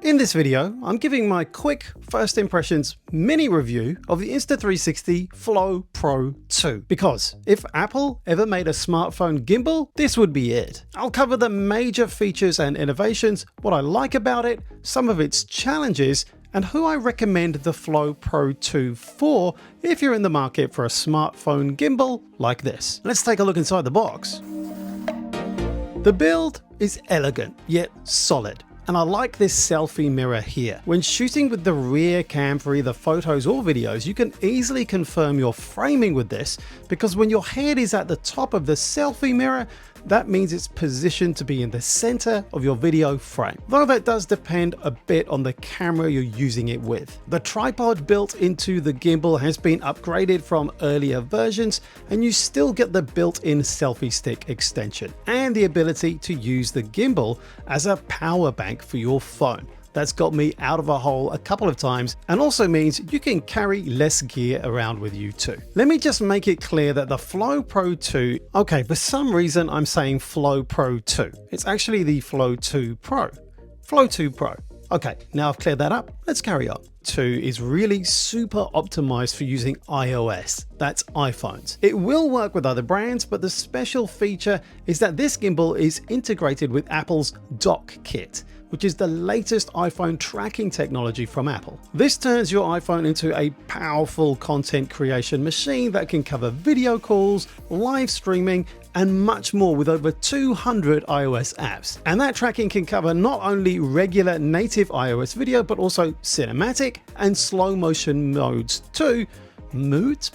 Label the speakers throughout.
Speaker 1: In this video, I'm giving my quick first impressions mini review of the Insta360 Flow2 Pro because if Apple ever made a smartphone gimbal, this would be it. I'll cover the major features and innovations, what I like about it, some of its challenges, and who I recommend the Flow2 Pro for if you're in the market for a smartphone gimbal like this. Let's take a look inside the box. The build is elegant yet solid. And I like this selfie mirror here. When shooting with the rear cam for either photos or videos, you can easily confirm your framing with this because when your head is at the top of the selfie mirror, that means it's positioned to be in the center of your video frame, though that does depend a bit on the camera you're using it with. The tripod built into the gimbal has been upgraded from earlier versions, and you still get the built-in selfie stick extension and the ability to use the gimbal as a power bank for your phone. That's got me out of a hole a couple of times and also means you can carry less gear around with you too. Let me just make it clear that the Flow2 Pro, okay, for some reason I'm saying Flow2 Pro. It's actually the Flow2 Pro. Flow2 Pro. Okay, now I've cleared that up, let's carry on. 2 is really super optimized for using iOS, that's iPhones. It will work with other brands, but the special feature is that this gimbal is integrated with Apple's DockKit, which is the latest iPhone tracking technology from Apple. This turns your iPhone into a powerful content creation machine that can cover video calls, live streaming, and much more with over 200 iOS apps. And that tracking can cover not only regular native iOS video, but also cinematic and slow motion modes too. Modes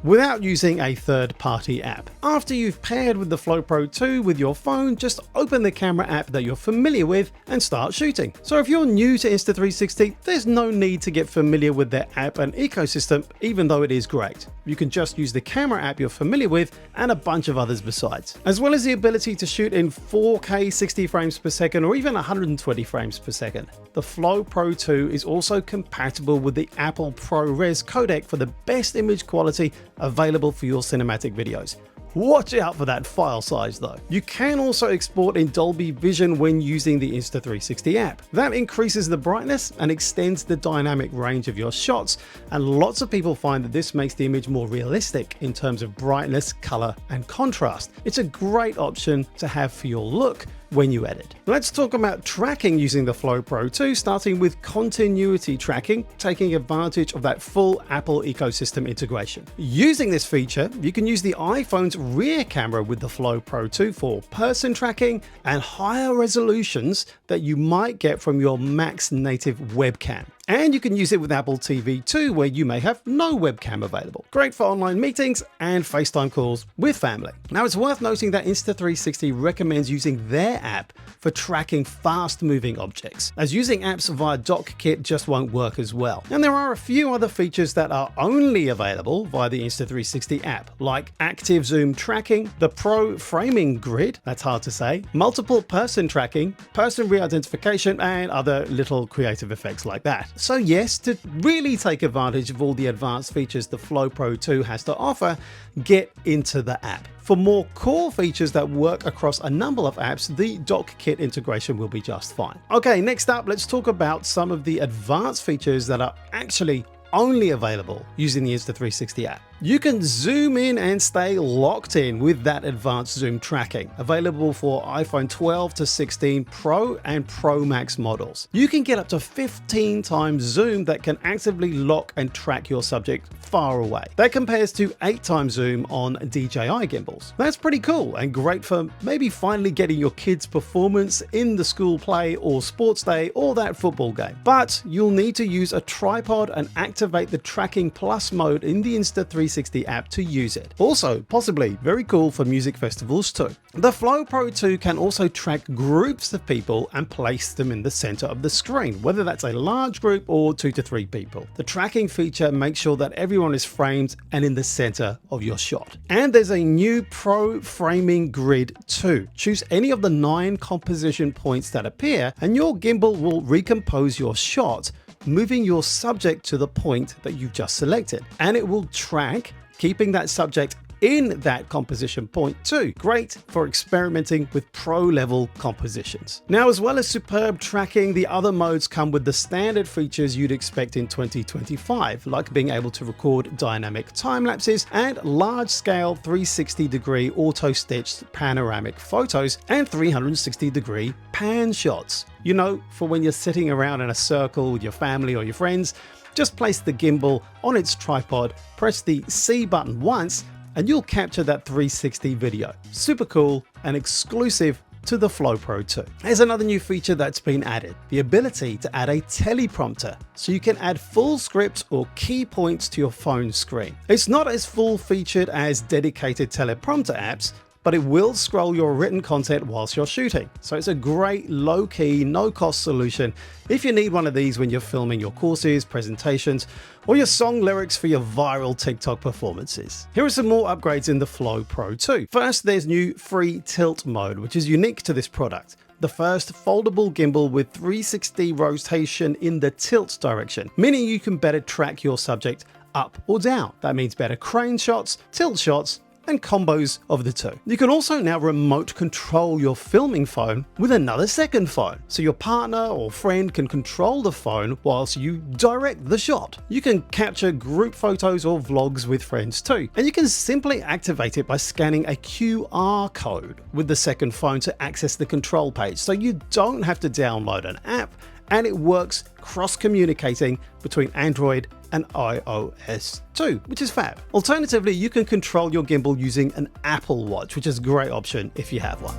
Speaker 1: without using a third-party app. After you've paired with the Flow2 Pro with your phone, just open the camera app that you're familiar with and start shooting. So if you're new to Insta360, there's no need to get familiar with their app and ecosystem, even though it is great. You can just use the camera app you're familiar with and a bunch of others besides. As well as the ability to shoot in 4K 60 frames per second or even 120 frames per second. The Flow2 Pro is also compatible with the Apple ProRes codec for the best image quality available for your cinematic videos. Watch out for that file size though. You can also export in Dolby Vision when using the Insta360 app. That increases the brightness and extends the dynamic range of your shots, and lots of people find that this makes the image more realistic in terms of brightness, color, and contrast. It's a great option to have for your look when you edit. Let's talk about tracking using the Flow2 Pro, starting with continuity tracking, taking advantage of that full Apple ecosystem integration. Using this feature, you can use the iPhone's rear camera with the Flow2 Pro for person tracking and higher resolutions that you might get from your Mac's native webcam. And you can use it with Apple TV too, where you may have no webcam available. Great for online meetings and FaceTime calls with family. Now it's worth noting that Insta360 recommends using their app for tracking fast-moving objects, as using apps via DockKit just won't work as well. And there are a few other features that are only available via the Insta360 app, like active zoom tracking, the Pro framing grid, that's hard to say, multiple person tracking, person re-identification, and other little creative effects like that. So yes, to really take advantage of all the advanced features the Flow2 Pro has to offer, get into the app. For more core features that work across a number of apps, the DockKit integration will be just fine. Okay, next up, let's talk about some of the advanced features that are actually only available using the Insta360 app. You can zoom in and stay locked in with that advanced zoom tracking, available for iPhone 12 to 16 Pro and Pro Max models. You can get up to 15 times zoom that can actively lock and track your subject far away. That compares to 8 times zoom on DJI gimbals. That's pretty cool and great for maybe finally getting your kids' performance in the school play or sports day or that football game. But you'll need to use a tripod and activate the Tracking Plus mode in the Insta360 app to use it. Also, possibly very cool for music festivals too. The Flow2 Pro can also track groups of people and place them in the center of the screen, whether that's a large group or 2 to 3 people. The tracking feature makes sure that everyone is framed and in the center of your shot. And there's a new Pro framing grid too. Choose any of the 9 composition points that appear, and your gimbal will recompose your shot, moving your subject to the point that you've just selected. And it will track, keeping that subject in that composition point too. Great for experimenting with pro level compositions. Now, as well as superb tracking, the other modes come with the standard features you'd expect in 2025, like being able to record dynamic time lapses and large scale 360-degree auto stitched panoramic photos and 360-degree pan shots. You know, for when you're sitting around in a circle with your family or your friends, just place the gimbal on its tripod, press the C button once, and you'll capture that 360 video. Super cool and exclusive to the Flow Pro 2. Here's another new feature that's been added, the ability to add a teleprompter, so you can add full scripts or key points to your phone screen. It's not as full-featured as dedicated teleprompter apps, but it will scroll your written content whilst you're shooting. So it's a great low-key, no-cost solution if you need one of these when you're filming your courses, presentations, or your song lyrics for your viral TikTok performances. Here are some more upgrades in the Flow Pro 2. First, there's new free tilt mode, which is unique to this product. The first foldable gimbal with 360 rotation in the tilt direction, meaning you can better track your subject up or down. That means better crane shots, tilt shots, and combos of the two. You can also now remote control your filming phone with another second phone, so your partner or friend can control the phone whilst you direct the shot. You can capture group photos or vlogs with friends too, and you can simply activate it by scanning a QR code with the second phone to access the control page, so you don't have to download an app, and it works cross-communicating between Android and iOS too, which is fab. Alternatively, you can control your gimbal using an Apple Watch, which is a great option if you have one.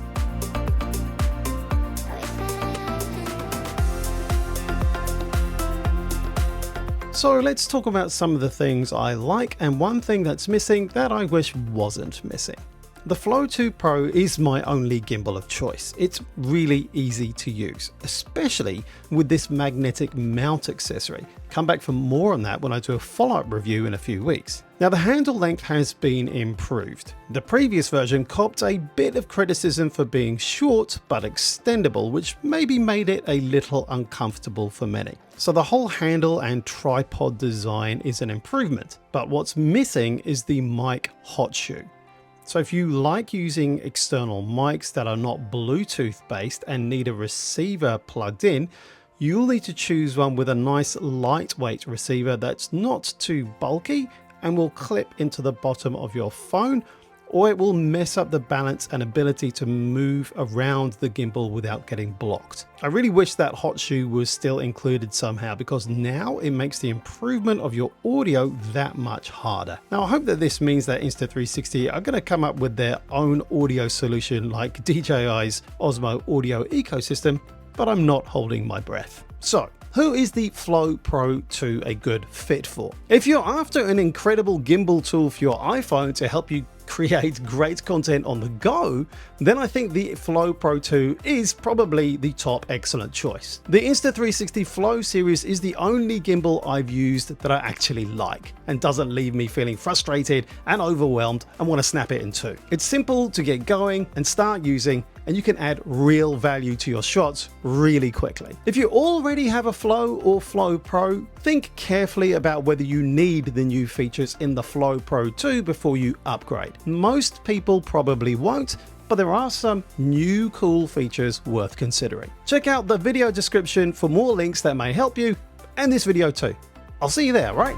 Speaker 1: So let's talk about some of the things I like and one thing that's missing that I wish wasn't missing. The Flow 2 Pro is my only gimbal of choice. It's really easy to use, especially with this magnetic mount accessory. Come back for more on that when I do a follow-up review in a few weeks. Now, the handle length has been improved. The previous version copped a bit of criticism for being short but extendable, which maybe made it a little uncomfortable for many. So the whole handle and tripod design is an improvement, but what's missing is the mic hot shoe. So if you like using external mics that are not Bluetooth based and need a receiver plugged in, you'll need to choose one with a nice lightweight receiver that's not too bulky and will clip into the bottom of your phone, or it will mess up the balance and ability to move around the gimbal without getting blocked. I really wish that hot shoe was still included somehow, because now it makes the improvement of your audio that much harder. Now, I hope that this means that Insta360 are going to come up with their own audio solution like DJI's Osmo audio ecosystem, but I'm not holding my breath. So, who is the Flow Pro 2 a good fit for? If you're after an incredible gimbal tool for your iPhone to help you create great content on the go, then I think the Flow Pro 2 is probably the top excellent choice. The Insta360 Flow series is the only gimbal I've used that I actually like and doesn't leave me feeling frustrated and overwhelmed and want to snap it in two. It's simple to get going and start using, and you can add real value to your shots really quickly. If you already have a Flow or Flow Pro, think carefully about whether you need the new features in the Flow Pro 2 before you upgrade. Most people probably won't, but there are some new cool features worth considering. Check out the video description for more links that may help you, and this video too. I'll see you there, right?